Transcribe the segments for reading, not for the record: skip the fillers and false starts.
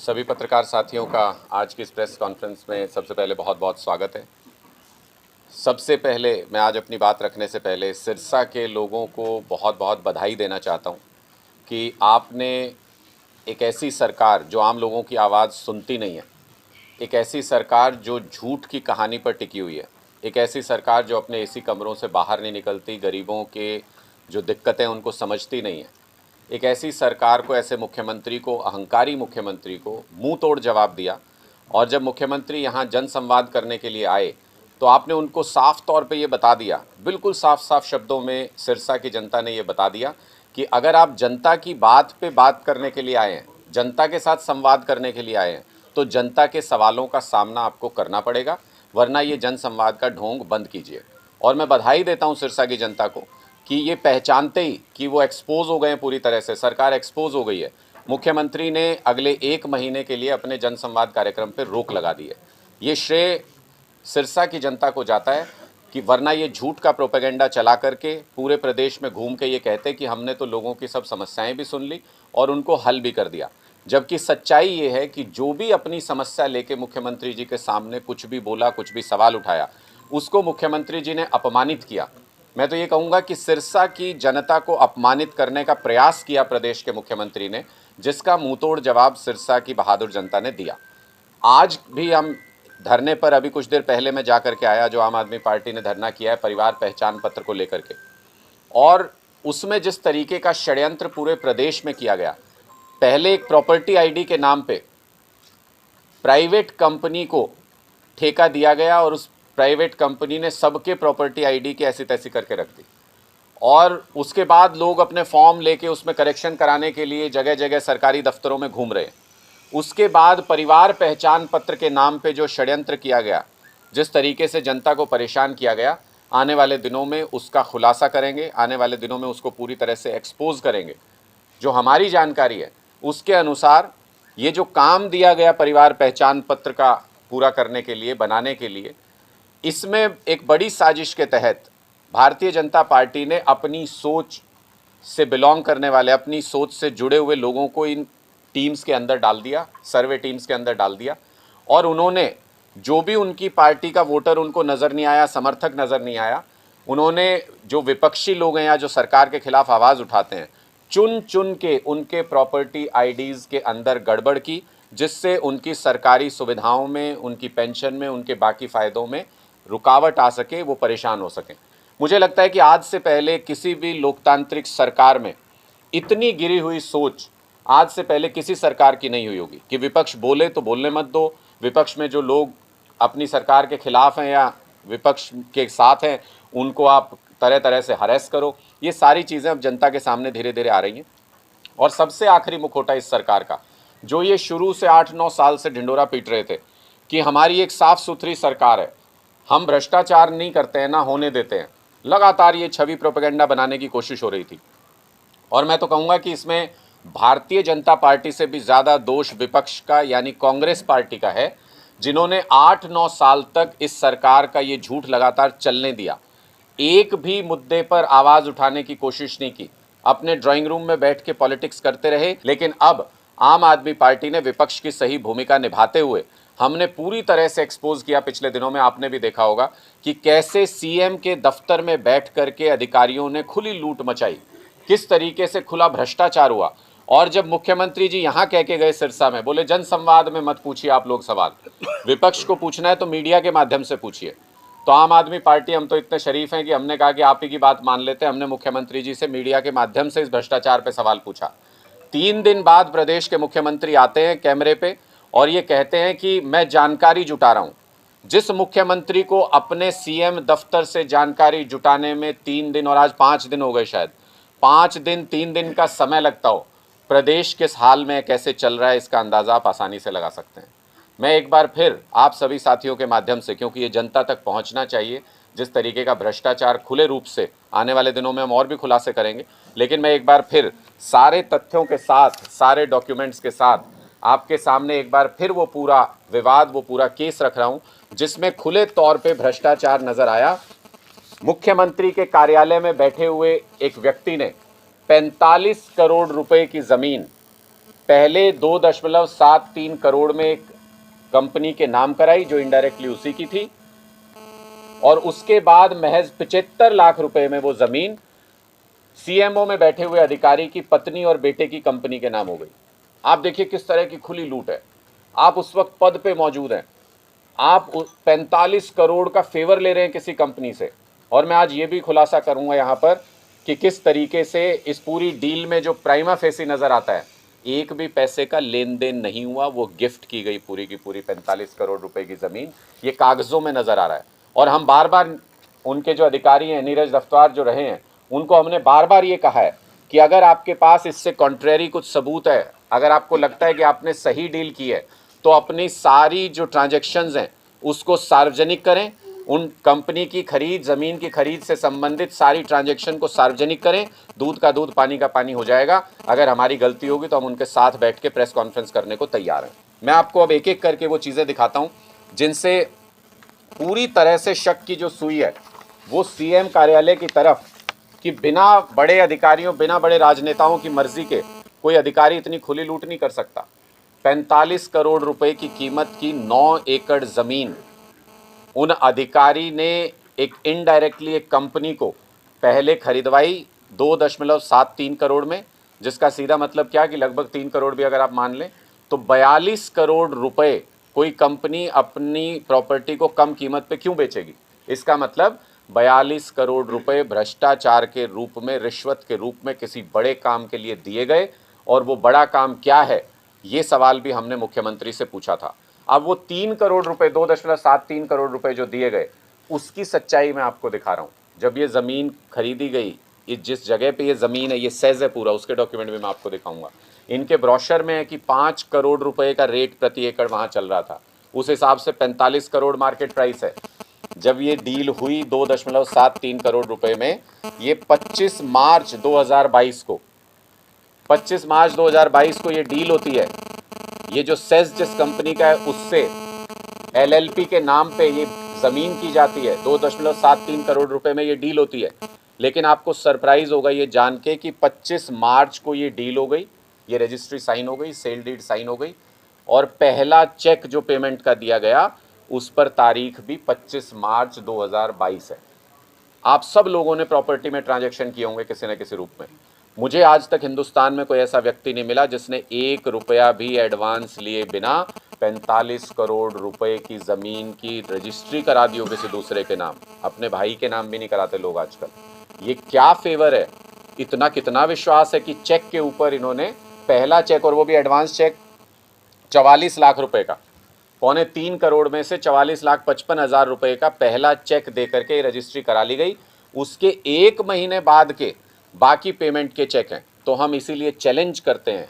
सभी पत्रकार साथियों का आज की इस प्रेस कॉन्फ्रेंस में सबसे पहले बहुत बहुत स्वागत है। सबसे पहले मैं आज अपनी बात रखने से पहले सिरसा के लोगों को बहुत बहुत बधाई देना चाहता हूं कि आपने एक ऐसी सरकार जो आम लोगों की आवाज़ सुनती नहीं है, एक ऐसी सरकार जो झूठ की कहानी पर टिकी हुई है, एक ऐसी सरकार जो अपने एसी कमरों से बाहर नहीं निकलती, गरीबों के जो दिक्कतें उनको समझती नहीं है, एक ऐसी सरकार को, ऐसे मुख्यमंत्री को, अहंकारी मुख्यमंत्री को मुंह तोड़ जवाब दिया। और जब मुख्यमंत्री यहाँ जनसंवाद करने के लिए आए तो आपने उनको साफ तौर पे ये बता दिया, बिल्कुल साफ साफ शब्दों में सिरसा की जनता ने ये बता दिया कि अगर आप जनता की बात पे बात करने के लिए आए हैं, जनता के साथ संवाद करने के लिए आए हैं, तो जनता के सवालों का सामना आपको करना पड़ेगा, वरना ये जनसंवाद का ढोंग बंद कीजिए। और मैं बधाई देता हूँ सिरसा की जनता को कि ये पहचानते ही कि वो एक्सपोज हो गए हैं, पूरी तरह से सरकार एक्सपोज हो गई है, मुख्यमंत्री ने अगले 1 महीने के लिए अपने जनसंवाद कार्यक्रम पर रोक लगा दी है। ये श्रेय सिरसा की जनता को जाता है कि वरना ये झूठ का प्रोपेगेंडा चला करके पूरे प्रदेश में घूम के ये कहते कि हमने तो लोगों की सब समस्याएं भी सुन ली और उनको हल भी कर दिया। जबकि सच्चाई ये है कि जो भी अपनी समस्या लेके मुख्यमंत्री जी के सामने कुछ भी बोला, कुछ भी सवाल उठाया, उसको मुख्यमंत्री जी ने अपमानित किया। मैं तो ये कहूँगा कि सिरसा की जनता को अपमानित करने का प्रयास किया प्रदेश के मुख्यमंत्री ने, जिसका मुंहतोड़ जवाब सिरसा की बहादुर जनता ने दिया। आज भी हम धरने पर, अभी कुछ देर पहले मैं जा कर के आया, जो आम आदमी पार्टी ने धरना किया है परिवार पहचान पत्र को लेकर के, और उसमें जिस तरीके का षड्यंत्र पूरे प्रदेश में किया गया, पहले एक प्रॉपर्टी आईडी के नाम पे प्राइवेट कंपनी को ठेका दिया गया और उस प्राइवेट कंपनी ने सबके प्रॉपर्टी आईडी की ऐसी तैसी करके रख दी, और उसके बाद लोग अपने फॉर्म लेके उसमें करेक्शन कराने के लिए जगह जगह सरकारी दफ्तरों में घूम रहे हैं। उसके बाद परिवार पहचान पत्र के नाम पे जो षड्यंत्र किया गया, जिस तरीके से जनता को परेशान किया गया, आने वाले दिनों में उसका खुलासा करेंगे, आने वाले दिनों में उसको पूरी तरह से एक्सपोज करेंगे। जो हमारी जानकारी है उसके अनुसार ये जो काम दिया गया परिवार पहचान पत्र का पूरा करने के लिए, बनाने के लिए, इसमें एक बड़ी साजिश के तहत भारतीय जनता पार्टी ने अपनी सोच से बिलोंग करने वाले, अपनी सोच से जुड़े हुए लोगों को इन टीम्स के अंदर डाल दिया, सर्वे टीम्स के अंदर डाल दिया, और उन्होंने जो भी उनकी पार्टी का वोटर उनको नज़र नहीं आया, समर्थक नज़र नहीं आया, उन्होंने जो विपक्षी लोग हैं या जो सरकार के खिलाफ आवाज़ उठाते हैं, चुन चुन के उनके प्रॉपर्टी आईडीज़ के अंदर गड़बड़ की, जिससे उनकी सरकारी सुविधाओं में, उनकी पेंशन में, उनके बाकी फ़ायदों में रुकावट आ सके, वो परेशान हो सकें। मुझे लगता है कि आज से पहले किसी भी लोकतांत्रिक सरकार में इतनी गिरी हुई सोच आज से पहले किसी सरकार की नहीं हुई होगी कि विपक्ष बोले तो बोलने मत दो, विपक्ष में जो लोग अपनी सरकार के खिलाफ हैं या विपक्ष के साथ हैं उनको आप तरह तरह से हरेस करो। ये सारी चीज़ें अब जनता के सामने धीरे धीरे आ रही हैं। और सबसे आखिरी मुखौटा इस सरकार का, जो ये शुरू से 8-9 साल से ढिंडोरा पीट रहे थे कि हमारी एक साफ़ सुथरी सरकार है, हम भ्रष्टाचार नहीं करते हैं, ना होने देते हैं, लगातार ये छवि प्रोपेगेंडा बनाने की कोशिश हो रही थी। और मैं तो कहूँगा कि इसमें भारतीय जनता पार्टी से भी ज़्यादा दोष विपक्ष का, यानी कांग्रेस पार्टी का है, जिन्होंने 8-9 साल तक इस सरकार का ये झूठ लगातार चलने दिया। एक भी मुद्दे पर आवाज़ उठाने की कोशिश नहीं की, अपने ड्राइंग रूम में बैठ के पॉलिटिक्स करते रहे। लेकिन अब आम आदमी पार्टी ने विपक्ष की सही भूमिका निभाते हुए हमने पूरी तरह से एक्सपोज किया। पिछले दिनों में आपने भी देखा होगा कि कैसे सीएम के दफ्तर में बैठ करके अधिकारियों ने खुली लूट मचाई, किस तरीके से खुला भ्रष्टाचार हुआ। और जब मुख्यमंत्री जी यहाँ कह के गए सिरसा में, बोले जनसंवाद में मत पूछिए आप लोग सवाल, विपक्ष को पूछना है तो मीडिया के माध्यम से पूछिए। तो आम आदमी पार्टी, हम तो इतने शरीफ हैं कि हमने कहा कि आप ही की बात मान लेते हैं। हमने मुख्यमंत्री जी से मीडिया के माध्यम से इस भ्रष्टाचार पे सवाल पूछा। 3 दिन बाद प्रदेश के मुख्यमंत्री आते हैं कैमरे पे और ये कहते हैं कि मैं जानकारी जुटा रहा हूँ। जिस मुख्यमंत्री को अपने सीएम दफ्तर से जानकारी जुटाने में 3 दिन और आज 5 दिन हो गए, शायद 5 दिन 3 दिन का समय लगता हो, प्रदेश किस हाल में कैसे चल रहा है इसका अंदाज़ा आप आसानी से लगा सकते हैं। मैं एक बार फिर आप सभी साथियों के माध्यम से, क्योंकि ये जनता तक पहुंचना चाहिए, जिस तरीके का भ्रष्टाचार खुले रूप से, आने वाले दिनों में हम और भी खुलासे करेंगे, लेकिन मैं एक बार फिर सारे तथ्यों के साथ, सारे डॉक्यूमेंट्स के साथ आपके सामने एक बार फिर वो पूरा विवाद, वो पूरा केस रख रहा हूँ, जिसमें खुले तौर पे भ्रष्टाचार नजर आया। मुख्यमंत्री के कार्यालय में बैठे हुए एक व्यक्ति ने 45 करोड़ रुपए की ज़मीन पहले 2.73 करोड़ में एक कंपनी के नाम कराई जो इनडायरेक्टली उसी की थी, और उसके बाद महज 75 लाख रुपए में वो जमीन सीएमओ में बैठे हुए अधिकारी की पत्नी और बेटे की कंपनी के नाम हो गई। आप देखिए किस तरह की खुली लूट है। आप उस वक्त पद पे मौजूद हैं, आप 45 करोड़ का फेवर ले रहे हैं किसी कंपनी से, और मैं आज ये भी खुलासा करूंगा यहां पर कि किस तरीके से इस पूरी डील में जो प्राइमा फेसी नजर आता है, एक भी पैसे का लेन देन नहीं हुआ, वो गिफ्ट की गई पूरी की पूरी 45 करोड़ रुपए की जमीन, ये कागजों में नजर आ रहा है। और हम बार बार उनके जो अधिकारी हैं, नीरज दफ्तार जो रहे हैं, उनको हमने बार बार ये कहा है कि अगर आपके पास इससे कॉन्ट्रेरी कुछ सबूत है, अगर आपको लगता है कि आपने सही डील की है, तो अपनी सारी जो ट्रांजैक्शंस हैं उसको सार्वजनिक करें। उन कंपनी की खरीद, ज़मीन की खरीद से संबंधित सारी ट्रांजैक्शन को सार्वजनिक करें। दूध का दूध, पानी का पानी हो जाएगा। अगर हमारी गलती होगी तो हम उनके साथ बैठ के प्रेस कॉन्फ्रेंस करने को तैयार हैं। मैं आपको अब एक एक करके वो चीज़ें दिखाता हूँ जिनसे पूरी तरह से शक की जो सुई है वो सीएम कार्यालय की तरफ, कि बिना बड़े अधिकारियों, बिना बड़े राजनेताओं की मर्जी के कोई अधिकारी इतनी खुली लूट नहीं कर सकता। 45 करोड़ रुपए की कीमत की 9 एकड़ जमीन उन अधिकारी ने एक इनडायरेक्टली एक कंपनी को पहले खरीदवाई 2.73 करोड़ में, जिसका सीधा मतलब क्या कि लगभग 3 करोड़ भी अगर आप मान लें तो 42 करोड़ रुपए कोई कंपनी अपनी प्रॉपर्टी को कम कीमत पे क्यों बेचेगी। इसका मतलब 42 करोड़ रुपए भ्रष्टाचार के रूप में, रिश्वत के रूप में किसी बड़े काम के लिए दिए गए, और वो बड़ा काम क्या है ये सवाल भी हमने मुख्यमंत्री से पूछा था। अब वो 3 करोड़ रुपए, 2.73 करोड़ रुपए जो दिए गए, उसकी सच्चाई मैं आपको दिखा रहा हूँ। जब ये ज़मीन खरीदी गई, जिस जगह पे ये ज़मीन है, ये सेज है पूरा, उसके डॉक्यूमेंट भी मैं आपको दिखाऊंगा। इनके ब्रोशर में है कि 5 करोड़ रुपए का रेट प्रति एकड़ वहाँ चल रहा था, उस हिसाब से 45 करोड़ मार्केट प्राइस है। जब ये डील हुई 2.73 करोड़ रुपए में, ये 25 मार्च 2022 को 25 मार्च 2022 को ये डील होती है। ये जो सेज जिस कंपनी का है उससे एलएलपी के नाम पे ये ज़मीन की जाती है, 2.73 करोड़ रुपए में ये डील होती है। लेकिन आपको सरप्राइज होगा ये जान के कि 25 मार्च को ये डील हो गई, ये रजिस्ट्री साइन हो गई, सेल डीड साइन हो गई, और पहला चेक जो पेमेंट का दिया गया उस पर तारीख भी 25 मार्च 2022 है। आप सब लोगों ने प्रॉपर्टी में ट्रांजैक्शन किए होंगे किसी न किसी रूप में। मुझे आज तक हिंदुस्तान में कोई ऐसा व्यक्ति नहीं मिला जिसने 1 रुपया भी एडवांस लिए बिना 45 करोड़ रुपए की ज़मीन की रजिस्ट्री करा दी हो किसी दूसरे के नाम। अपने भाई के नाम भी नहीं कराते लोग आजकल। ये क्या फेवर है, इतना कितना विश्वास है कि चेक के ऊपर इन्होंने पहला चेक, और वो भी एडवांस चेक 44 लाख रुपए का, 2.25 करोड़ में से 44,55,000 रुपए का पहला चेक दे करके रजिस्ट्री करा ली गई। उसके 1 महीने बाद के बाकी पेमेंट के चेक हैं। तो हम इसीलिए चैलेंज करते हैं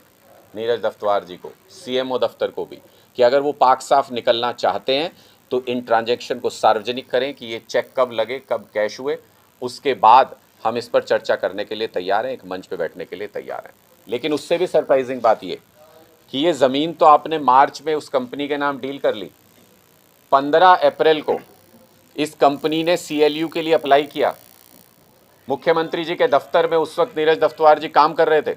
नीरज दफ्तार जी को, सीएमओ दफ्तर को भी, कि अगर वो पाक साफ निकलना चाहते हैं तो इन ट्रांजैक्शन को सार्वजनिक करें कि ये चेक कब लगे, कब कैश हुए। उसके बाद हम इस पर चर्चा करने के लिए तैयार हैं, एक मंच पे बैठने के लिए तैयार हैं। लेकिन उससे भी सरप्राइजिंग बात ये कि ये ज़मीन तो आपने मार्च में उस कंपनी के नाम डील कर ली, 15 अप्रैल को इस कंपनी ने सीएलयू के लिए अप्लाई किया। मुख्यमंत्री जी के दफ्तर में उस वक्त नीरज दफ्तार जी काम कर रहे थे,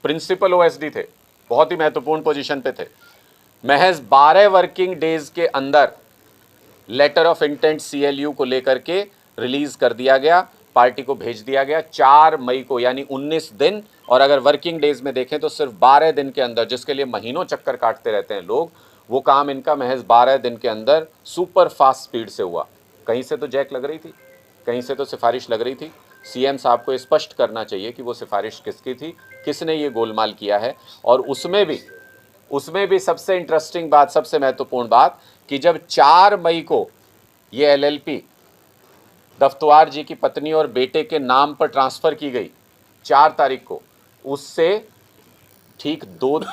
प्रिंसिपल ओएसडी थे, बहुत ही महत्वपूर्ण पोजीशन पे थे। महज 12 वर्किंग डेज के अंदर लेटर ऑफ इंटेंट सीएलयू को लेकर के रिलीज कर दिया गया, पार्टी को भेज दिया गया 4 मई को, यानी 19 दिन। और अगर वर्किंग डेज में देखें तो सिर्फ 12 दिन के अंदर, जिसके लिए महीनों चक्कर काटते रहते हैं लोग, वो काम इनका महज 12 दिन के अंदर सुपर फास्ट स्पीड से हुआ। कहीं से तो जैक लग रही थी, कहीं से तो सिफारिश लग रही थी। सीएम साहब को स्पष्ट करना चाहिए कि वो सिफारिश किसकी थी, किसने ये गोलमाल किया है। और उसमें भी सबसे इंटरेस्टिंग बात, सबसे महत्वपूर्ण बात, कि जब 4 मई को ये एलएलपी दफ्तार जी की पत्नी और बेटे के नाम पर ट्रांसफ़र की गई 4 तारीख को, उससे ठीक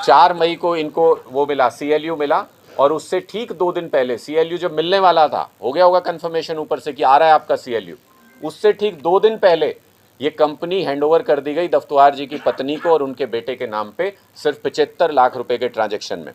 4 मई को इनको वो मिला, सीएलयू मिला, और उससे ठीक 2 दिन पहले सीएलयू जब मिलने वाला था, हो गया होगा कन्फर्मेशन ऊपर से कि आ रहा है आपका सीएलयू, उससे ठीक 2 दिन पहले ये कंपनी हैंडओवर कर दी गई दफ्तार जी की पत्नी को और उनके बेटे के नाम पे, सिर्फ 75 लाख रुपए के ट्रांजैक्शन में।